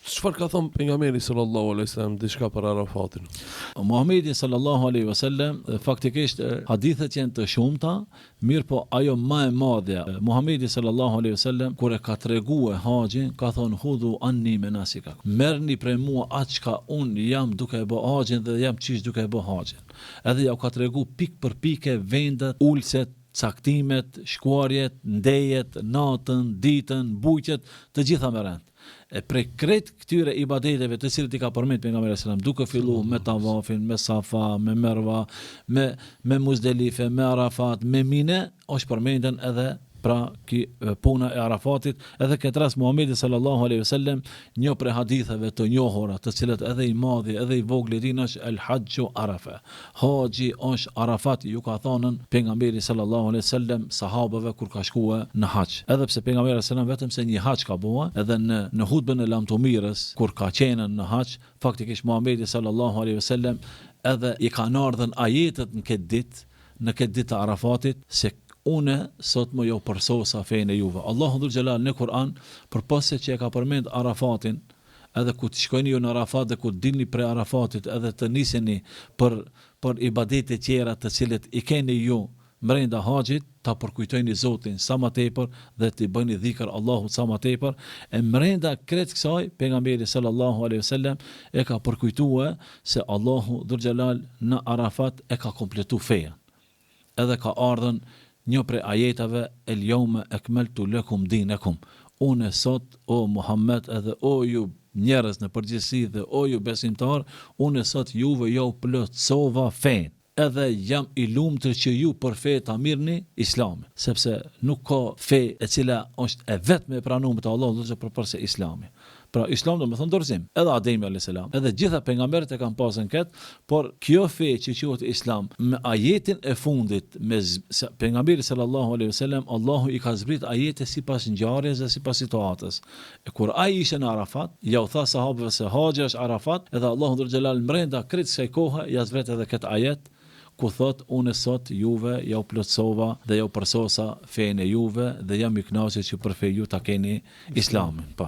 Çfarë ka thënë pejgamberi sallallahu alaihi wasallam diçka për Arafatin? Muhamedi sallallahu alaihi wasallam faktikisht hadithet janë të shumta, mirë po ajo më e madhja. Muhamedi sallallahu alaihi wasallam kur e ka treguar haxhin, ka thonë hudhu anni menasikakum. Merrni prej mua atë çka un jam duke e bë haxhin dhe jam çish duke e bë haxhin. Edhe ja ka tregu pikë për pikë vendet, ulset, caktimet, shkuarjet, ndejet, natën, ditën, bujqet, të gjitha me rend. E prej krejt këtyre ibadeteve të cilët I ka përmend pejgamberi sallallahu alajhi wasallam, duke filluar me tavafin, me Safa, me Merva, me Muzdelife, me Arafat, me Mine, është përmenden edhe pra puna e Arafatit. Edhe këtë rast Muhamedi sallallahu alaihi wasallam një prej haditheve të njohura, të cilët edhe I madhi edhe I vogli din është el hajju Arafa. Haxhi është Arafat, ju ka thënë pejgamberi sallallahu alaihi wasallam sahabëve kur ka shkuar në haxh. Edhe pse pejgamberi sallallahu vetëm se një haxh ka bua, edhe në hutbën e lamtumirës kur ka qenë në haxh, faktikisht Muhamedi sallallahu alaihi wasallam edhe I kanë ardhur ajetet në këtë ditë të Arafatit se une sot më jo përsosa fejnë e juve. Allahu dhul Gjelal në Kur'an, përpose që e ka përmend Arafatin, edhe ku të shkojni ju në Arafat dhe ku të dilni prej Arafatit, edhe të niseni për ibadete tjera të cilët I keni ju mrenda haxhit, ta përkujtojni Zotin sa më tepër dhe të bëni dhikr Allahut sa më tepër. E mrenda krejt kësaj pejgamberi sallallahu alaihi wasallam e ka përkujtuar se Allahu dhul Gjelal në Arafat e ka kompletu feja. Edhe ka ardhën një prej ajetave el yawma akmaltu lakum dinakum. Unë sot o Muhammed edhe o ju njerëz në përgjithësi dhe o ju besimtar, unë sot juve jau plotësova fen. Edhe jam I lumtur që ju për fe ta mirni Islamin, sepse nuk ka fe e cila është e vetme e pranuar te Allahu përse Islami. Pra Islam do me thonë dorëzim, edhe Ademi a.s. Edhe gjitha pejgamberët e kanë pasën këtë, por kjo fe që quhet Islam, me ajetin e fundit, me pejgamberi sallallahu alaihi wasallam, Allahu I ka zbrit ajete sipas ngjarjes dhe sipas situatës. E kur ai ishte në Arafat, ja u tha sahabëve se haxhi është Arafat, edhe Allahu dhul Gjelal mbrenda krejt kësaj kohe ja zbret edhe këtë ajet, ku thot unë sot juve ja u plotësova dhe ja u përsosa fenë e juve dhe jam I kënaqur që për fe ju ta keni Islamin. Pa.